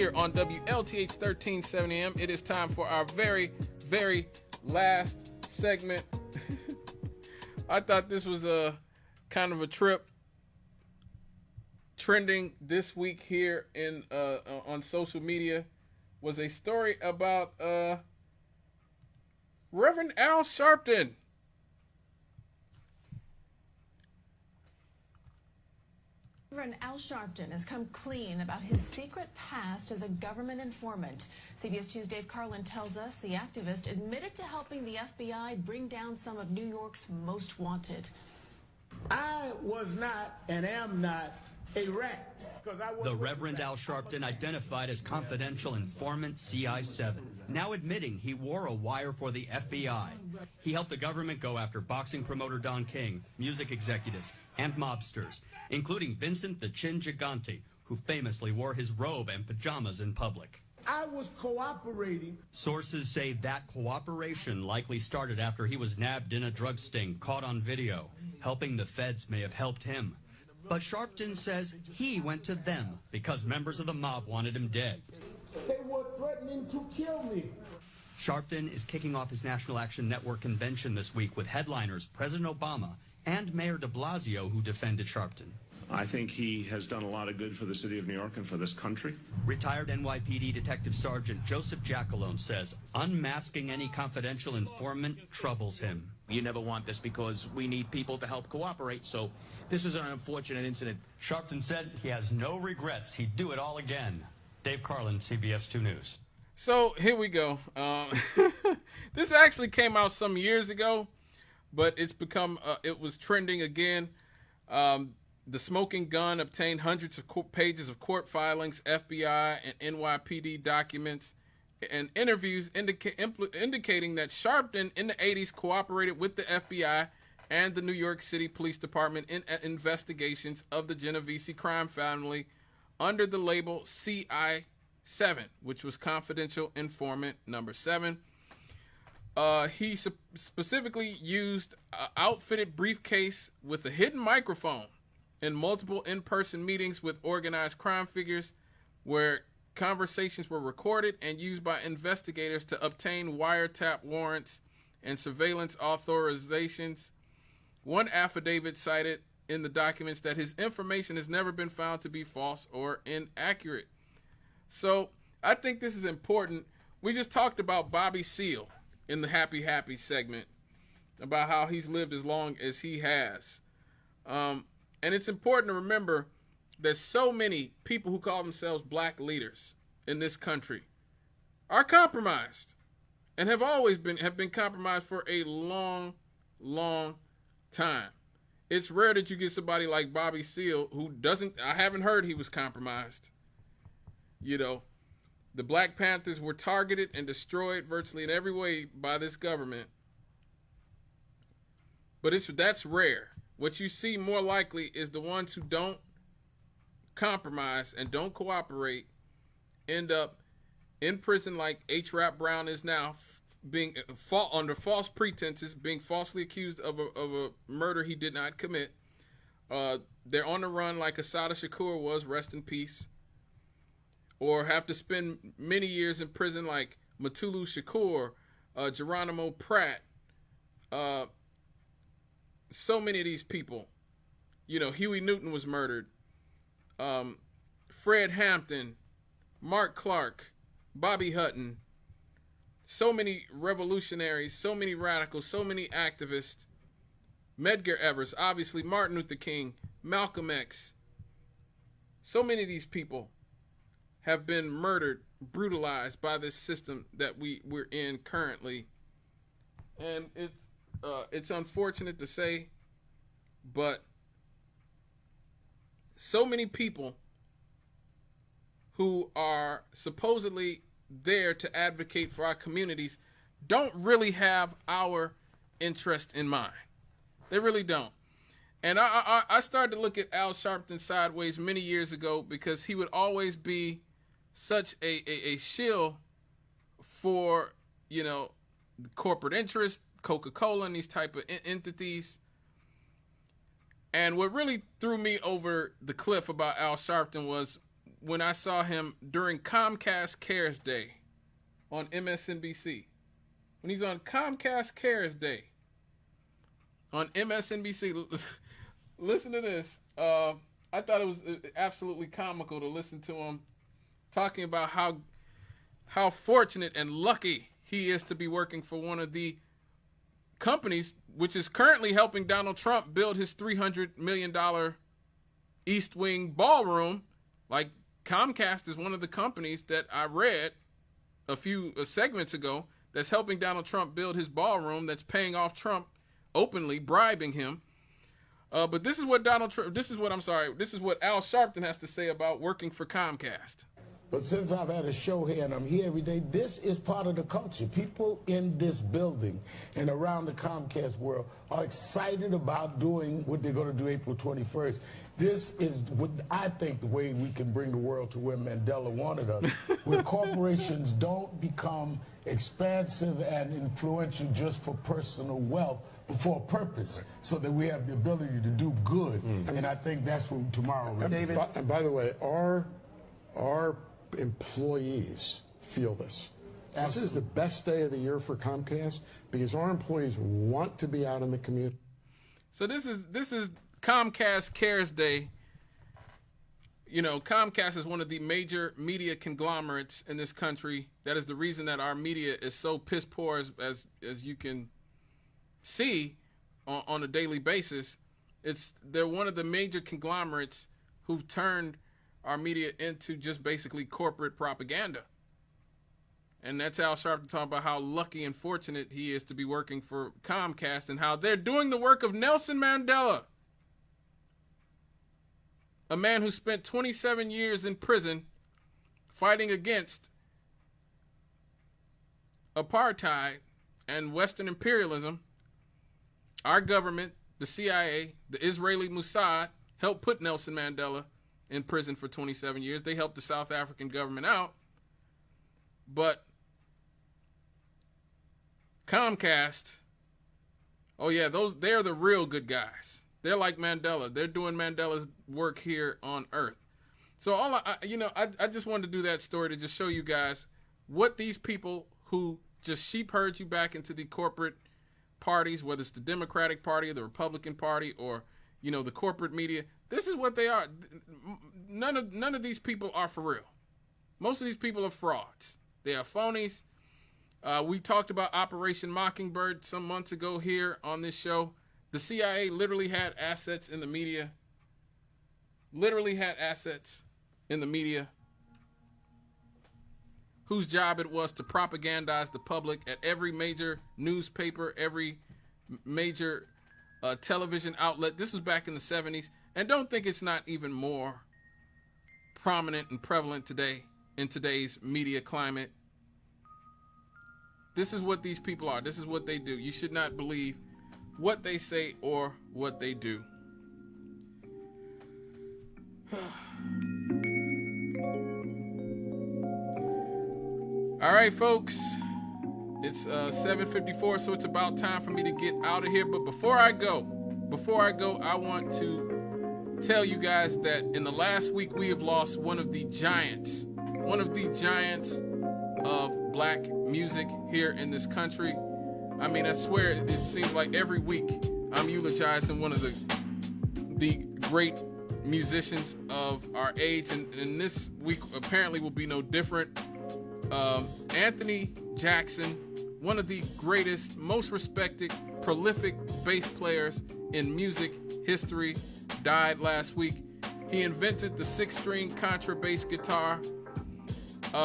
here on WLTH 1370 AM. It is time for our very, very last segment. I thought this was a kind of a trip. Trending this week here in on social media was a story about Reverend Al Sharpton. Reverend Al Sharpton has come clean about his secret past as a government informant. CBS 2's Dave Carlin tells us the activist admitted to helping the FBI bring down some of New York's most wanted. I was not and am not a rat. The Reverend Al Sharpton, identified as confidential informant CI7, now admitting he wore a wire for the FBI. He helped the government go after boxing promoter Don King, music executives, and mobsters, including Vincent the Chin Gigante, who famously wore his robe and pajamas in public. I was cooperating. Sources say that cooperation likely started after he was nabbed in a drug sting caught on video. Helping the feds may have helped him. But Sharpton says he went to them because members of the mob wanted him dead. They were threatening to kill me. Sharpton is kicking off his National Action Network convention this week with headliners President Obama and Mayor de Blasio, who defended Sharpton. I think he has done a lot of good for the city of New York and for this country. Retired NYPD Detective Sergeant Joseph Jackalone says unmasking any confidential informant troubles him. You never want this because we need people to help cooperate, so this is an unfortunate incident. Sharpton said he has no regrets. He'd do it all again. Dave Carlin, CBS 2 News. So here we go. This actually came out some years ago, but it's become, it was trending again. The smoking gun obtained hundreds of pages of court filings, FBI and NYPD documents, and interviews indicating that Sharpton in the 80s cooperated with the FBI and the New York City Police Department in investigations of the Genovese crime family under the label CI7, which was confidential informant number 7. He specifically used an outfitted briefcase with a hidden microphone in multiple in-person meetings with organized crime figures where conversations were recorded and used by investigators to obtain wiretap warrants and surveillance authorizations. One affidavit cited in the documents that his information has never been found to be false or inaccurate. So I think this is important. We just talked about Bobby Seale in the Happy segment about how he's lived as long as he has. And it's important to remember that so many people who call themselves black leaders in this country are compromised and have been compromised for a long time. It's rare that you get somebody like Bobby Seale who doesn't, I haven't heard he was compromised. You know, the Black Panthers were targeted and destroyed virtually in every way by this government. But that's rare. What you see more likely is the ones who don't compromise and don't cooperate end up in prison like H.R.I.P. Brown is now, being under false pretenses, being falsely accused of a murder he did not commit. They're on the run like Assata Shakur was, rest in peace. Or have to spend many years in prison like Mutulu Shakur, Geronimo Pratt, so many of these people. You know, Huey Newton was murdered. Fred Hampton, Mark Clark, Bobby Hutton. So many revolutionaries, so many radicals, so many activists. Medgar Evers, obviously Martin Luther King, Malcolm X. So many of these people have been murdered, brutalized by this system that we're in currently. And it's unfortunate to say, but so many people who are supposedly there to advocate for our communities don't really have our interest in mind. They really don't. And I started to look at Al Sharpton sideways many years ago because he would always be such a shill for, you know, corporate interest, Coca-Cola and these type of entities. And what really threw me over the cliff about Al Sharpton was when I saw him during Comcast Cares Day on MSNBC. When he's on Comcast Cares Day on MSNBC, listen to this. I thought it was absolutely comical to listen to him talking about how fortunate and lucky he is to be working for one of the companies which is currently helping Donald Trump build his $300 million East Wing ballroom. Like, Comcast is one of the companies that I read a few segments ago that's helping Donald Trump build his ballroom, that's paying off Trump openly, bribing him. But this is what Al Sharpton has to say about working for Comcast. But since I've had a show here and I'm here every day, this is part of the culture. People in this building and around the Comcast world are excited about doing what they're going to do April 21st. This is what I think the way we can bring the world to where Mandela wanted us, where corporations don't become expansive and influential just for personal wealth, but for a purpose, so that we have the ability to do good. And I think that's what tomorrow is. David? And by the way, our employees feel this. This is the best day of the year for Comcast because our employees want to be out in the community. So this is Comcast Cares Day. You know, Comcast is one of the major media conglomerates in this country. That is the reason that our media is so piss poor, as you can see on a daily basis. They're one of the major conglomerates who've turned our media into just basically corporate propaganda. And that's Al Sharpton talking about how lucky and fortunate he is to be working for Comcast and how they're doing the work of Nelson Mandela, a man who spent 27 years in prison fighting against apartheid and Western imperialism. Our government, the CIA, the Israeli Mossad, helped put Nelson Mandela in prison for 27 years. They helped the South African government out. But Comcast, oh yeah, they're the real good guys. They're like Mandela. They're doing Mandela's work here on Earth. So I just wanted to do that story to just show you guys what these people who just sheep herd you back into the corporate parties, whether it's the Democratic Party or the Republican Party or, you know, the corporate media, this is what they are. None of these people are for real. Most of these people are frauds. They are phonies. We talked about Operation Mockingbird some months ago here on this show. The CIA literally had assets in the media. Whose job it was to propagandize the public at every major newspaper, every major television outlet. This was back in the 70s. And don't think it's not even more prominent and prevalent today in today's media climate. This is what these people are. This is what they do. You should not believe what they say or what they do. All right, folks. It's 7:54, so it's about time for me to get out of here. But before I go, I want to tell you guys that in the last week we have lost one of the giants of black music here in this country. I mean, I swear it seems like every week I'm eulogizing one of the great musicians of our age, and this week apparently will be no different. Anthony Jackson, one of the greatest, most respected, prolific bass players in music history, died last week. He invented the 6-string contrabass guitar.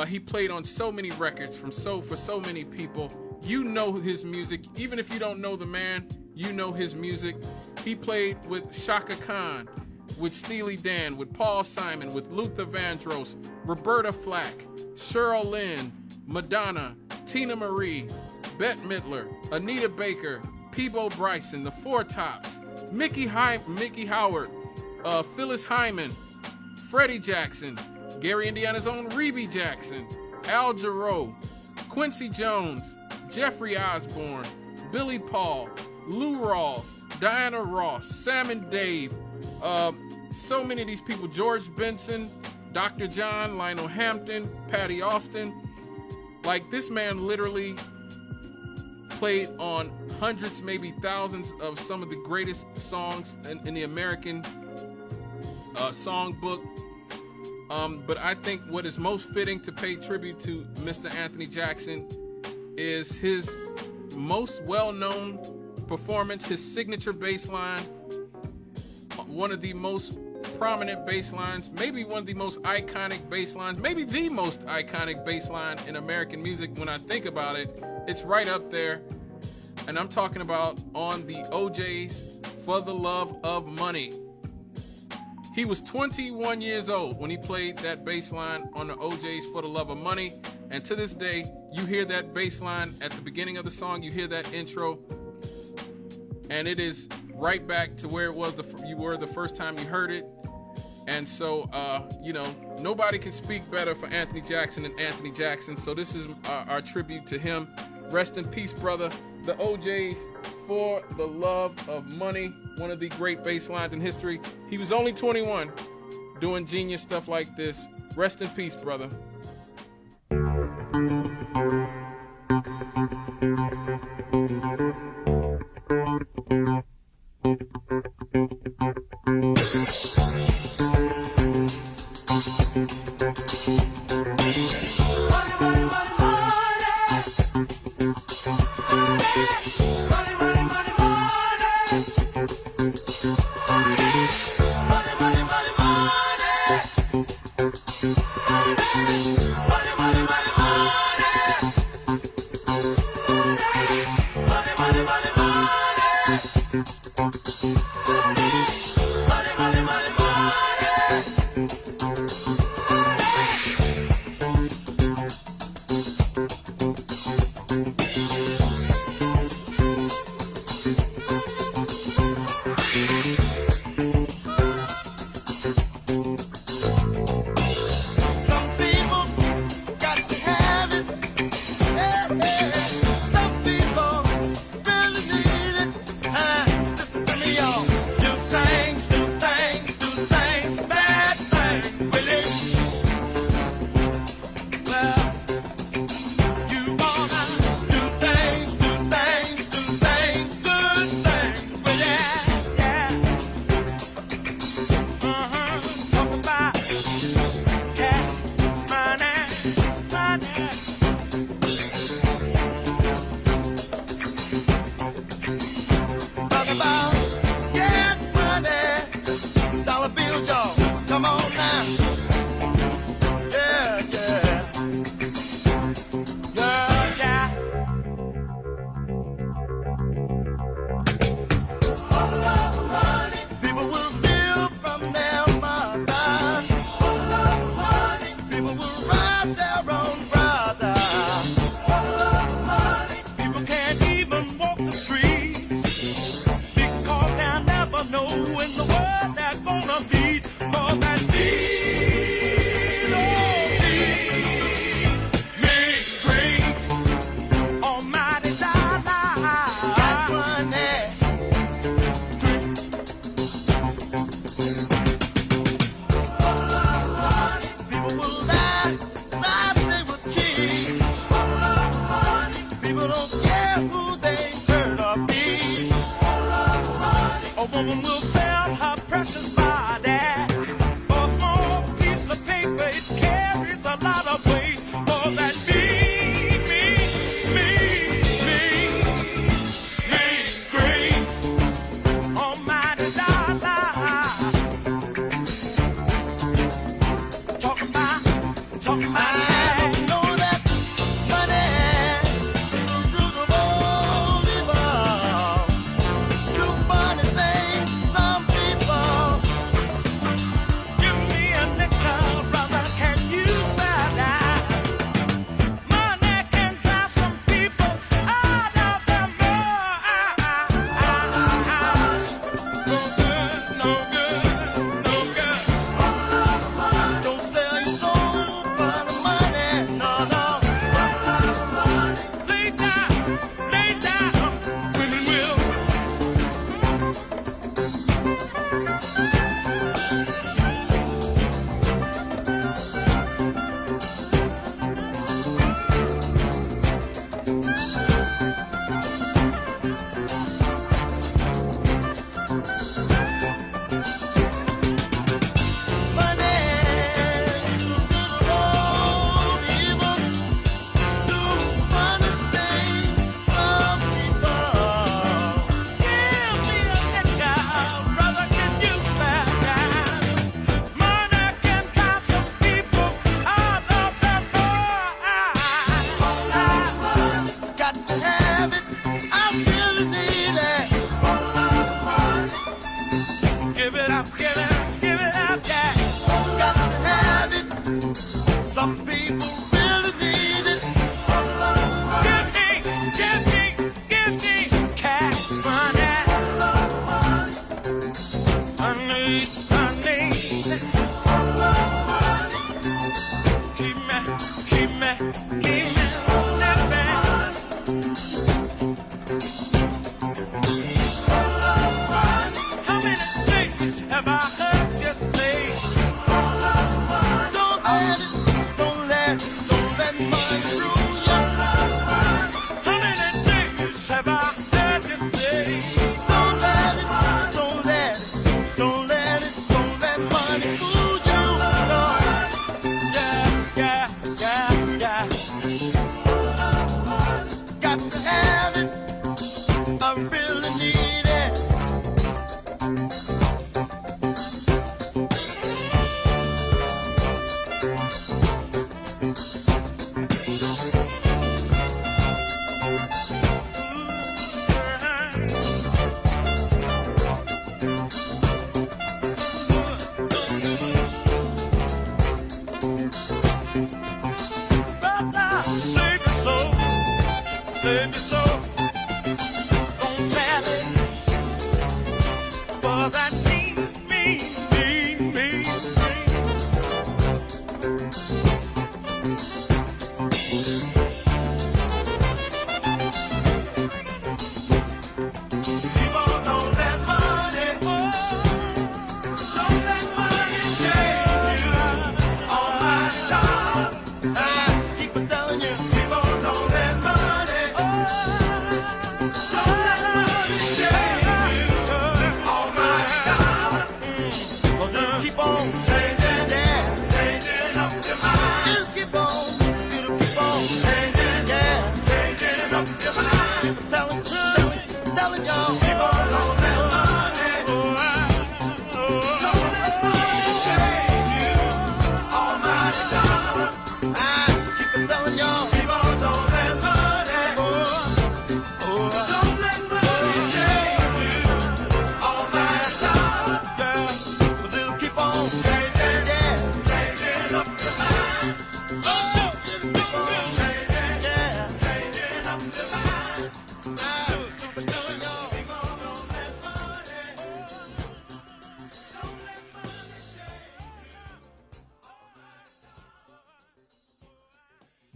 He played on so many records for so many people. You know his music. Even if you don't know the man, you know his music. He played with Shaka Khan, with Steely Dan, with Paul Simon, with Luther Vandross, Roberta Flack, Cheryl Lynn, Madonna, Tina Marie, Bette Midler, Anita Baker, Peabo Bryson, the Four Tops, Mickey Howard, Phyllis Hyman, Freddie Jackson, Gary Indiana's own Rebe Jackson, Al Jarreau, Quincy Jones, Jeffrey Osborne, Billy Paul, Lou Rawls, Diana Ross, Sam and Dave, so many of these people, George Benson, Dr. John, Lionel Hampton, Patty Austin. Like, this man literally played on hundreds, maybe thousands of some of the greatest songs in the American songbook. But I think what is most fitting to pay tribute to Mr. Anthony Jackson is his most well-known performance, his signature bass line, one of the most prominent bass lines, maybe one of the most iconic bass lines, maybe the most iconic bass line in American music. When I think about it, it's right up there. And I'm talking about on the OJ's For the Love of Money. He was 21 years old when he played that bass line on the OJ's For the Love of Money. And to this day, you hear that bass line at the beginning of the song, you hear that intro, and it is right back to where it was you were the first time you heard it. And so, you know, nobody can speak better for Anthony Jackson than Anthony Jackson. So this is our tribute to him. Rest in peace, brother. The OJ's For the Love of Money, one of the great bass lines in history. He was only 21 doing genius stuff like this. Rest in peace, brother.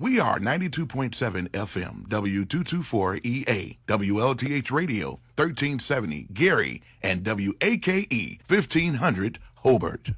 We are 92.7 FM, W224EA, WLTH Radio, 1370 Gary, and WAKE 1500 Hobart.